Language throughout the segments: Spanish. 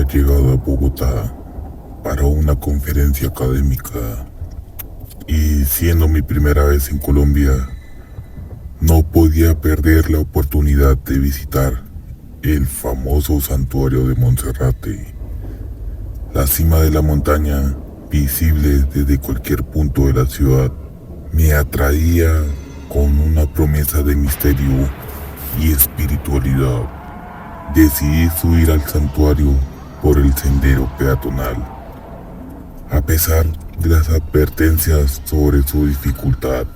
llegado a Bogotá para una conferencia académica y siendo mi primera vez en Colombia, no podía perder la oportunidad de visitar el famoso santuario de Monserrate. La cima de la montaña, visible desde cualquier punto de la ciudad, me atraía con una promesa de misterio y espiritualidad. Decidí subir al santuario por el sendero peatonal. A pesar de las advertencias sobre su dificultad,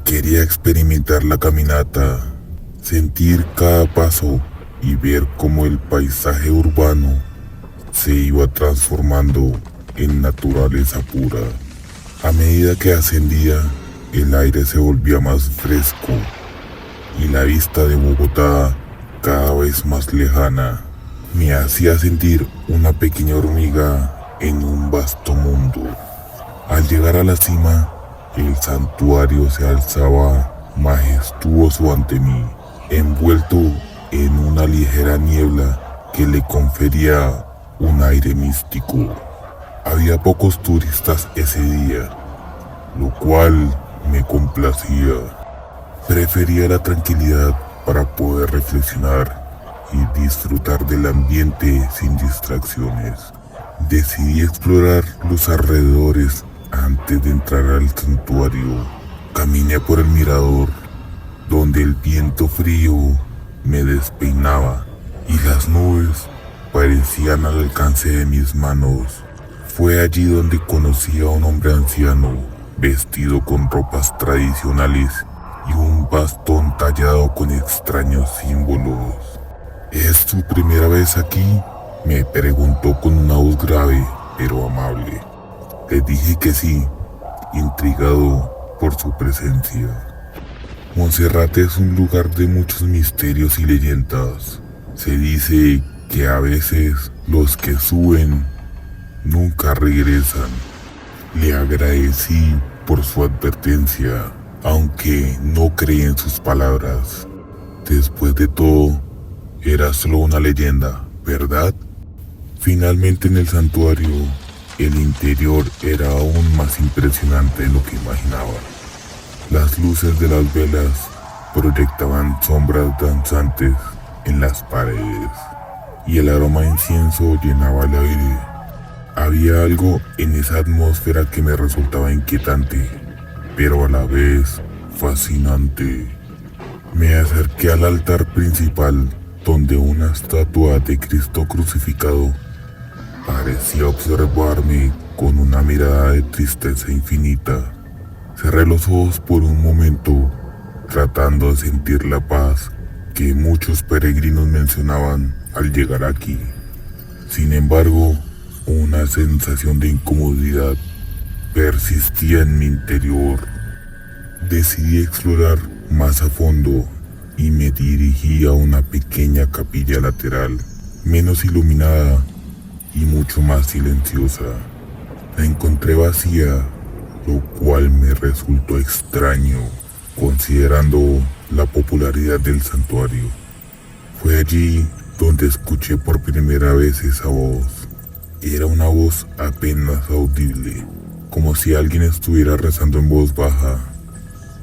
quería experimentar la caminata, sentir cada paso y ver cómo el paisaje urbano se iba transformando en naturaleza pura. A medida que ascendía, el aire se volvía más fresco y la vista de Bogotá, cada vez más lejana, me hacía sentir una pequeña hormiga en un vasto mundo. Al llegar a la cima, el santuario se alzaba majestuoso ante mí, envuelto en una ligera niebla que le confería un aire místico. Había pocos turistas ese día, lo cual me complacía. Prefería la tranquilidad para poder reflexionar y disfrutar del ambiente sin distracciones. Decidí explorar los alrededores antes de entrar al santuario. Caminé por el mirador, donde el viento frío me despeinaba y las nubes parecían al alcance de mis manos. Fue allí donde conocí a un hombre anciano, vestido con ropas tradicionales y un bastón tallado con extraños símbolos. ¿Es tu primera vez aquí?, me preguntó con una voz grave pero amable. Le dije que sí, intrigado por su presencia. Monserrate es un lugar de muchos misterios y leyendas. Se dice que a veces los que suben nunca regresan. Le agradecí por su advertencia, aunque no creí en sus palabras. Después de todo, era solo una leyenda, ¿verdad? Finalmente, en el santuario, el interior era aún más impresionante de lo que imaginaba. Las luces de las velas proyectaban sombras danzantes en las paredes y el aroma de incienso llenaba el aire. Había algo en esa atmósfera que me resultaba inquietante, pero a la vez fascinante. Me acerqué al altar principal, donde una estatua de Cristo crucificado parecía observarme con una mirada de tristeza infinita. Cerré los ojos por un momento, tratando de sentir la paz que muchos peregrinos mencionaban al llegar aquí. Sin embargo, una sensación de incomodidad persistía en mi interior. Decidí explorar más a fondo y me dirigí a una pequeña capilla lateral, menos iluminada y mucho más silenciosa. La encontré vacía, lo cual me resultó extraño, considerando la popularidad del santuario. Fue allí donde escuché por primera vez esa voz. Era una voz apenas audible, como si alguien estuviera rezando en voz baja.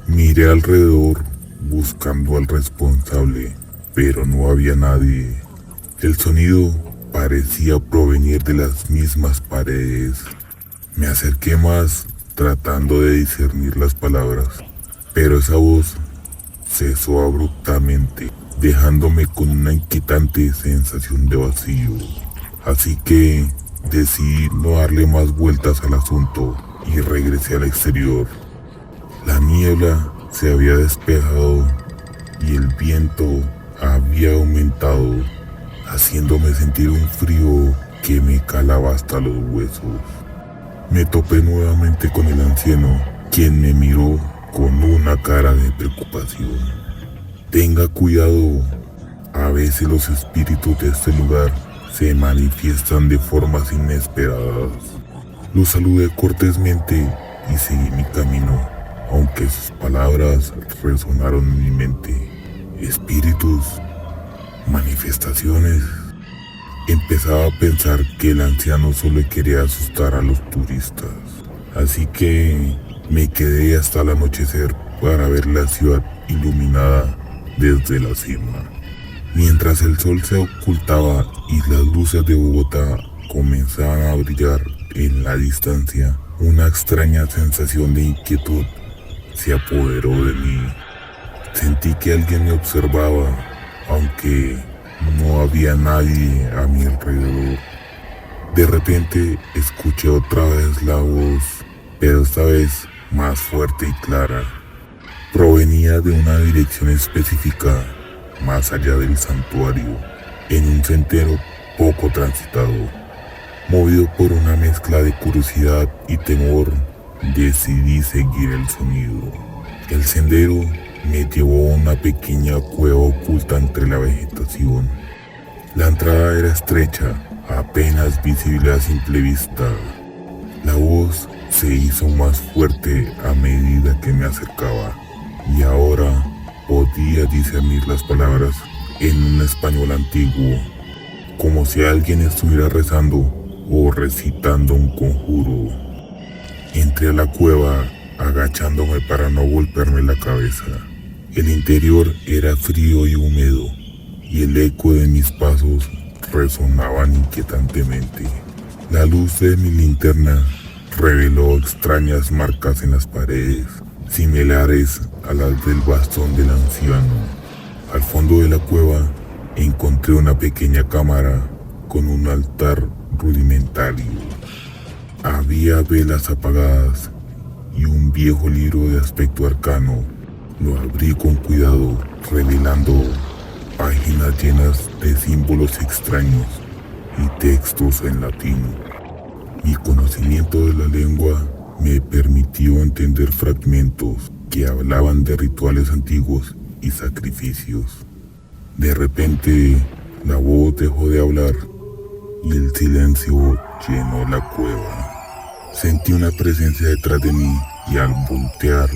Miré alrededor buscando al responsable, pero no había nadie. El sonido parecía provenir de las mismas paredes. Me acerqué más, tratando de discernir las palabras, pero esa voz cesó abruptamente, dejándome con una inquietante sensación de vacío. Así que decidí no darle más vueltas al asunto y regresé al exterior. La niebla se había despejado y el viento había aumentado, haciéndome sentir un frío que me calaba hasta los huesos. Me topé nuevamente con el anciano, quien me miró con una cara de preocupación. Tenga cuidado, a veces los espíritus de este lugar se manifiestan de formas inesperadas. Lo saludé cortésmente y seguí mi camino, aunque sus palabras resonaron en mi mente. Espíritus, manifestaciones. Empezaba a pensar que el anciano solo quería asustar a los turistas, así que me quedé hasta el anochecer para ver la ciudad iluminada desde la cima. Mientras el sol se ocultaba y las luces de Bogotá comenzaban a brillar en la distancia, una extraña sensación de inquietud se apoderó de mí. Sentí que alguien me observaba, aunque no había nadie a mi alrededor. De repente escuché otra vez la voz, pero esta vez más fuerte y clara. Provenía de una dirección específica, más allá del santuario, en un sendero poco transitado. Movido por una mezcla de curiosidad y temor, decidí seguir el sonido. El sendero me llevó a una pequeña cueva oculta entre la vegetación. La entrada era estrecha, apenas visible a simple vista. La voz se hizo más fuerte a medida que me acercaba, y ahora podía discernir las palabras en un español antiguo, como si alguien estuviera rezando o recitando un conjuro. Entré a la cueva agachándome para no golpearme la cabeza. El interior era frío y húmedo, y el eco de mis pasos resonaban inquietantemente. La luz de mi linterna reveló extrañas marcas en las paredes, similares a las del bastón del anciano. Al fondo de la cueva encontré una pequeña cámara con un altar rudimentario. Había velas apagadas y un viejo libro de aspecto arcano. Lo abrí con cuidado, revelando páginas llenas de símbolos extraños y textos en latín. Mi conocimiento de la lengua me permitió entender fragmentos que hablaban de rituales antiguos y sacrificios. De repente, la voz dejó de hablar y el silencio llenó la cueva. Sentí una presencia detrás de mí y al voltear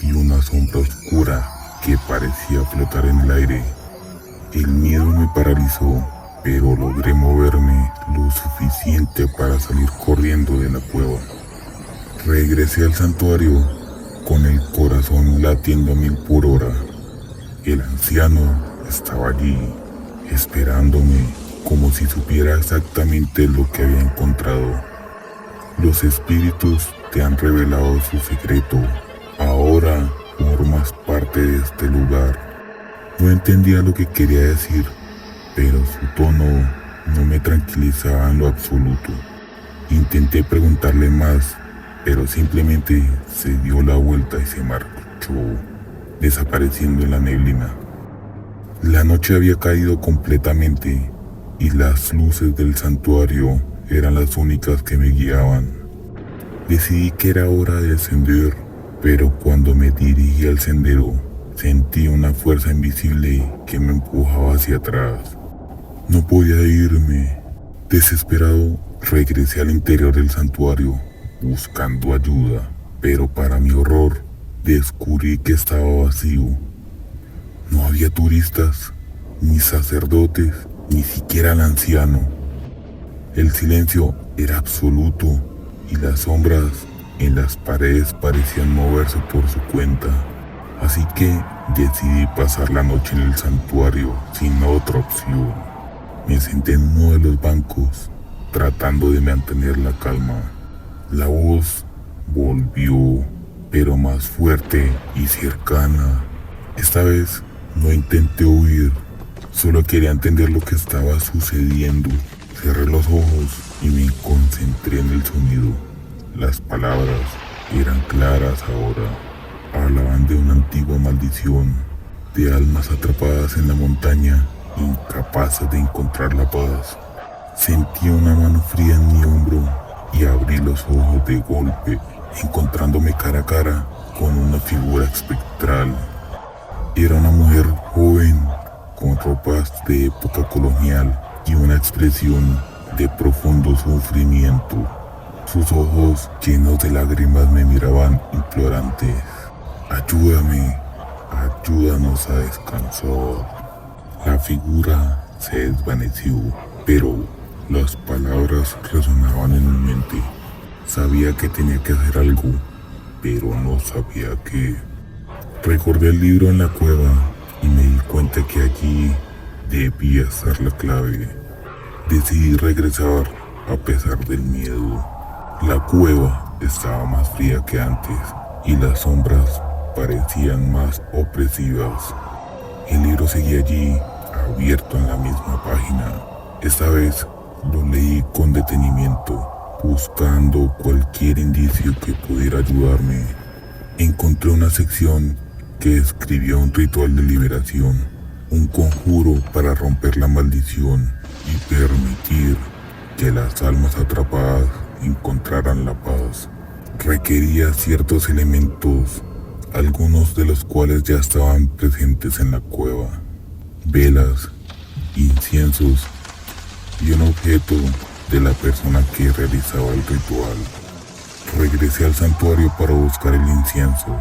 vi una sombra oscura que parecía flotar en el aire. El miedo me paralizó, pero logré moverme lo suficiente para salir corriendo de la cueva. Regresé al santuario con el corazón latiendo a 1000 por hora. El anciano estaba allí, esperándome, como si supiera exactamente lo que había encontrado. Los espíritus te han revelado su secreto. Ahora formas parte de este lugar. No entendía lo que quería decir, pero su tono no me tranquilizaba en lo absoluto. Intenté preguntarle más, pero simplemente se dio la vuelta y se marchó, desapareciendo en la neblina. La noche había caído completamente y las luces del santuario eran las únicas que me guiaban. Decidí que era hora de descender, pero cuando me dirigí al sendero, sentí una fuerza invisible que me empujaba hacia atrás. No podía irme. Desesperado, regresé al interior del santuario, buscando ayuda, pero para mi horror, descubrí que estaba vacío. No había turistas, ni sacerdotes, ni siquiera el anciano. El silencio era absoluto y las sombras en las paredes parecían moverse por su cuenta. Así que decidí pasar la noche en el santuario sin otra opción. Me senté en uno de los bancos, tratando de mantener la calma. La voz volvió, pero más fuerte y cercana. Esta vez no intenté huir, solo quería entender lo que estaba sucediendo. Cerré los ojos y me concentré en el sonido. Las palabras eran claras ahora. Hablaban de una antigua maldición, de almas atrapadas en la montaña, incapaces de encontrar la paz. Sentí una mano fría en mi hombro y abrí los ojos de golpe, encontrándome cara a cara con una figura espectral. Era una mujer joven, con ropas de época colonial y una expresión de profundo sufrimiento. Sus ojos llenos de lágrimas me miraban implorantes. Ayúdame, ayúdanos a descansar. La figura se desvaneció pero las palabras resonaban en mi mente. Sabía que tenía que hacer algo, pero no sabía qué. Recordé el libro en la cueva y me di cuenta que allí debía estar la clave. Decidí regresar a pesar del miedo. La cueva estaba más fría que antes y las sombras parecían más opresivas. El libro seguía allí, abierto en la misma página. Esta vez lo leí con detenimiento, buscando cualquier indicio que pudiera ayudarme. Encontré una sección que describía un ritual de liberación, un conjuro para romper la maldición y permitir que las almas atrapadas encontraran la paz. Requería ciertos elementos, algunos de los cuales ya estaban presentes en la cueva: velas, inciensos y un objeto de la persona que realizaba el ritual. Regresé al santuario para buscar el incienso,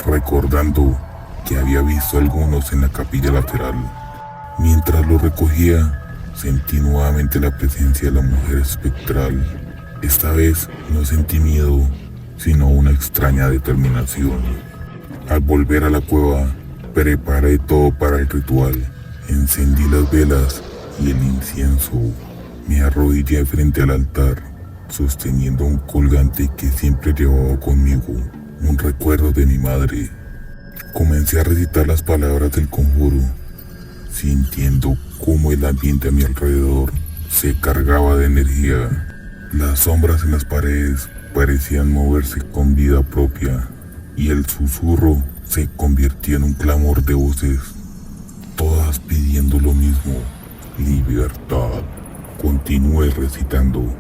recordando que había visto algunos en la capilla lateral. Mientras lo recogía, sentí nuevamente la presencia de la mujer espectral. Esta vez no sentí miedo, sino una extraña determinación. Al volver a la cueva, preparé todo para el ritual. Encendí las velas y el incienso. Me arrodillé frente al altar, sosteniendo un colgante que siempre llevaba conmigo, un recuerdo de mi madre. Comencé a recitar las palabras del conjuro, sintiendo cómo el ambiente a mi alrededor se cargaba de energía. Las sombras en las paredes parecían moverse con vida propia y el susurro se convirtió en un clamor de voces, todas pidiendo lo mismo: libertad. Continué recitando,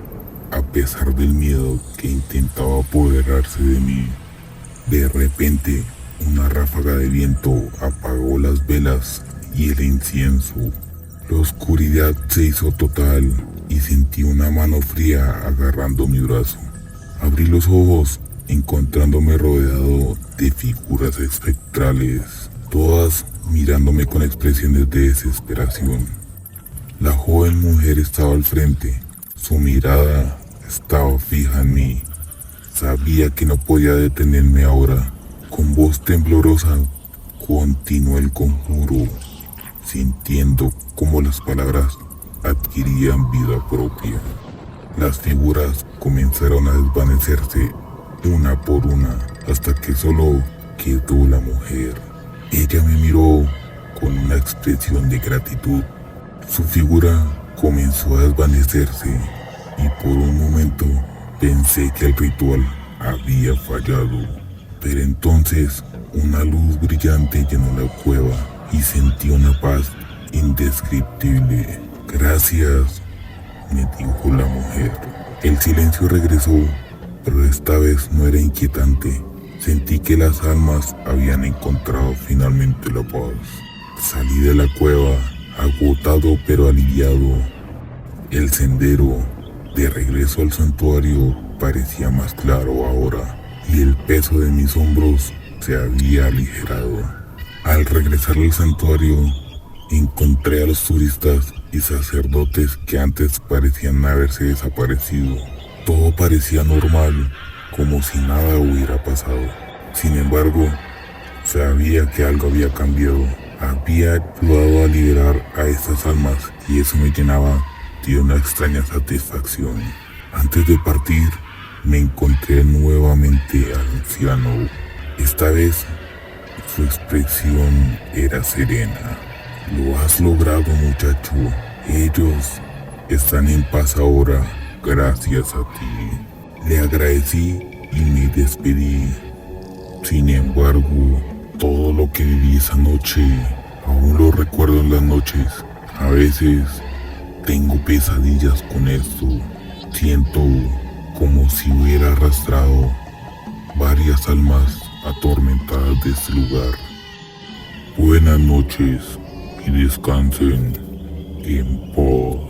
a pesar del miedo que intentaba apoderarse de mí. De repente, una ráfaga de viento apagó las velas y el incienso. La oscuridad se hizo total y sentí una mano fría agarrando mi brazo. Abrí los ojos, encontrándome rodeado de figuras espectrales, todas mirándome con expresiones de desesperación. La joven mujer estaba al frente, su mirada estaba fija en mí. Sabía que no podía detenerme ahora. Con voz temblorosa, continuó el conjuro, sintiendo cómo las palabras adquirían vida propia. Las figuras comenzaron a desvanecerse una por una, hasta que solo quedó la mujer. Ella me miró con una expresión de gratitud. Su figura comenzó a desvanecerse y por un momento pensé que el ritual había fallado. Pero entonces una luz brillante llenó la cueva y sentí una paz indescriptible. Gracias, me dijo la mujer. El silencio regresó, pero esta vez no era inquietante. Sentí que las almas habían encontrado finalmente la paz. Salí de la cueva, agotado pero aliviado. El sendero de regreso al santuario parecía más claro ahora, y el peso de mis hombros se había aligerado. Al regresar al santuario, encontré a los turistas y sacerdotes que antes parecían haberse desaparecido. Todo parecía normal, como si nada hubiera pasado. Sin embargo, sabía que algo había cambiado. Había ayudado a liberar a estas almas y eso me llenaba de una extraña satisfacción. Antes de partir, me encontré nuevamente al anciano. Esta vez, su expresión era serena. Lo has logrado, muchacho. Ellos están en paz ahora, gracias a ti. Le agradecí y me despedí. Sin embargo, todo lo que viví esa noche, aún lo recuerdo en las noches. A veces tengo pesadillas con esto. Siento como si hubiera arrastrado varias almas atormentadas de este lugar. Buenas noches y descansen en paz.